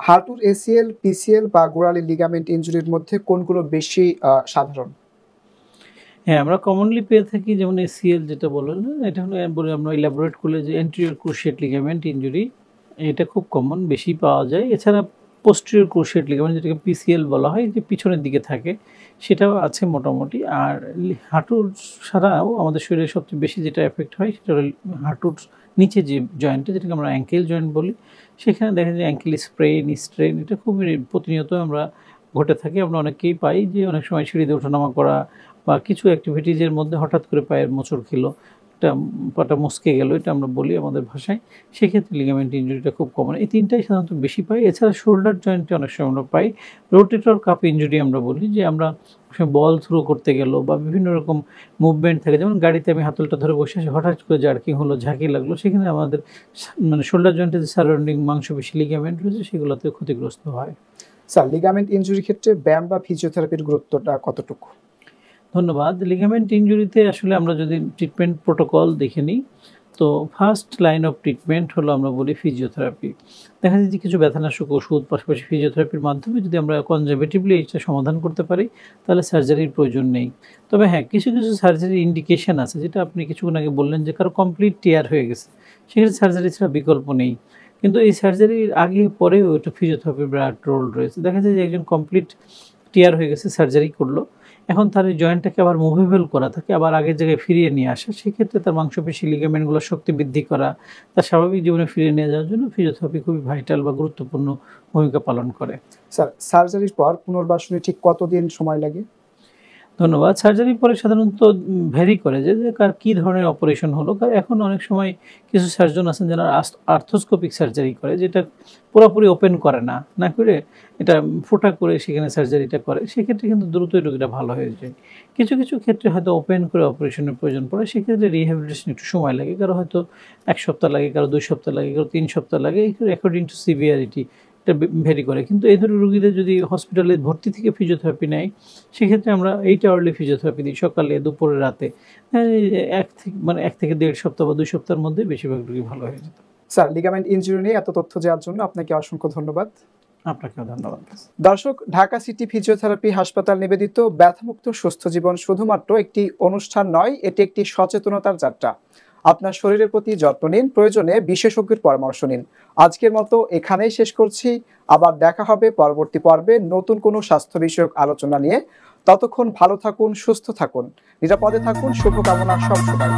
হাঁটুর ACL, PCL বা গোড়ালির লিগামেন্ট ইনজুরির মধ্যে কোনগুলো বেশি সাধারণ? হ্যাঁ, আমরা কমনলি পেয়ে থাকি যেমন ACL যেটা বললেন, এটা হলো বলি আমরা ইলাবোরেট করলে যে anterior cruciate ligament injury এটা খুব কমন, বেশি পাওয়া যায়। এছাড়া posterior cruciate ligament যেটাকে PCL বলা হয়, যে পিছনের দিকে থাকে, সেটাও আছে মোটামুটি। আর হাঁটুর ছাড়াও আমাদের শরীরে সবচেয়ে বেশি যেটা এফেক্ট হয় সেটা হলো হাঁটুর নিচে যে জয়েন্টটা, যেটাকে আমরা অ্যাঙ্কেল জয়েন্ট বলি, সেখানে দেখা যায় অ্যাঙ্কেল স্প্রেন, স্ট্রেন এটা খুবই প্রতিনিয়ত আমরা ঘটে থাকে। আমরা অনেকেই পাই যে অনেক সময় সিঁড়িতে ওঠানামা করা বা কিছু অ্যাক্টিভিটিজের মধ্যে হঠাৎ করে পায়ের মোচড় খেলো, একটা পাটা মচকে গেল, এটা আমরা বলি আমাদের ভাষায়। সেক্ষেত্রে লিগামেন্ট ইনজুরিটা খুব কমন। এই ৩টাই সাধারণত বেশি পাই। এছাড়া শোল্ডার জয়েন্টে অনেক সময় আমরা পাই। রোটেটর কাফ ইনজুরি আমরা বলি, যে আমরা বল থ্রো করতে গেল বা বিভিন্ন রকম মুভমেন্ট থাকে, যেমন গাড়িতে আমি হাতলটা ধরে বসে আছি, হঠাৎ করে জার্কিং হলো, ঝাঁকি লাগলো, সেখানে আমাদের মানে শোল্ডার জয়েন্টের যে সারাউন্ডিং মাংসপেশি লিগামেন্ট রয়েছে সেগুলোতে ক্ষতিগ্রস্ত হয়। স্যার, লিগামেন্ট ইনজুরির ক্ষেত্রে ব্যায়াম বা ফিজিওথেরাপির গুরুত্বটা কতটুকু? ধন্যবাদ। লিগামেন্ট ইনজুরিতে আসলে আমরা যদি ট্রিটমেন্ট প্রোটোকল দেখে নিই, তো ফার্স্ট লাইন অফ ট্রিটমেন্ট হলো আমরা বলি ফিজিওথেরাপি। দেখা যায় যে কিছু ব্যথানাশক ওষুধ, পাশাপাশি ফিজিওথেরাপির মাধ্যমে যদি আমরা কনজারভেটিভলি এটা সমাধান করতে পারি, তাহলে সার্জারির প্রয়োজন নেই। তবে হ্যাঁ, কিছু সার্জারির ইন্ডিকেশন আছে, যেটা আপনি কিছুক্ষণ আগে বললেন যে কারো কমপ্লিট টিয়ার হয়ে গেছে, সেক্ষেত্রে সার্জারি ছাড়া বিকল্প নেই। কিন্তু এই সার্জারির আগে পরেও একটা ফিজিওথেরাপির বিরাট রোল রয়েছে। দেখা যায় যে একজন কমপ্লিট টিয়ার হয়ে গেছে, সার্জারি করলো, এখন তার এই জয়েন্টটাকে আবার মুভেবল করা থাকে, আবার আগের জায়গায় ফিরিয়ে নিয়ে আসা, সেক্ষেত্রে তার মাংসপেশি লিগামেন্টগুলোর শক্তি বৃদ্ধি করা, তার স্বাভাবিক জীবনে ফিরিয়ে নিয়ে যাওয়ার জন্য ফিজিওথেরাপি খুবই ভাইটাল বা গুরুত্বপূর্ণ ভূমিকা পালন করে। স্যার, সার্জারির পর পুনর্বাসনে ঠিক কতদিন সময় লাগে? ধন্যবাদ। সার্জারির পরে সাধারণত ভ্যারি করে যে কার কী ধরনের অপারেশন হলো। কারণ এখন অনেক সময় কিছু সার্জন আছেন যারা আর্থ্রোস্কোপিক সার্জারি করে, যেটা পুরোপুরি ওপেন করে না, না করে এটা ফোঁটা করে সেখানে সার্জারিটা করে। সেক্ষেত্রে কিন্তু দ্রুতই রোগীটা ভালো হয়ে যায়। কিছু ক্ষেত্রে হয়তো ওপেন করে অপারেশনের প্রয়োজন পড়ে, সেক্ষেত্রে রিহ্যাবিলিটেশন একটু সময় লাগে। কারো হয়তো ১ সপ্তাহ লাগে, কারো ২ সপ্তাহ লাগে, কারো ৩ সপ্তাহ লাগে, অ্যাকর্ডিং টু সিভিয়ারিটি এটা ভ্যারি করে। কিন্তু এই ধরনের রোগীদের যদি হসপিটালে ভর্তি থেকে ফিজিওথেরাপি নেয়, সেক্ষেত্রে আমরা 8 আওয়ারলি ফিজিওথেরাপি দিই, সকালে, দুপুরে, রাতে। এক থেকে ১.৫ সপ্তাহ বা ২ সপ্তাহের মধ্যে বেশিরভাগ রোগী ভালো হয়ে যেত। স্যার, লিগামেন্ট ইনজুরি নিয়ে এত তথ্য দেওয়ার জন্য আপনাকে অসংখ্য ধন্যবাদ। আপনাকেও ধন্যবাদ। দর্শক, ঢাকা সিটি ফিজিওথেরাপি হাসপাতাল নিবেদিত ব্যথামুক্ত সুস্থ জীবন শুধুমাত্র একটি অনুষ্ঠান নয়, এটি একটি সচেতনতার যাত্রা। আপনার শরীরের প্রতি যত্ন নিন, প্রয়োজনে বিশেষজ্ঞের পরামর্শ নিন। আজকের মতো এখানেই শেষ করছি। আবার দেখা হবে পরবর্তী পর্বে নতুন কোনো স্বাস্থ্য বিষয়ক আলোচনা নিয়ে। ততক্ষণ ভালো থাকুন, সুস্থ থাকুন, নিরাপদে থাকুন। শুভকামনা সবসময়।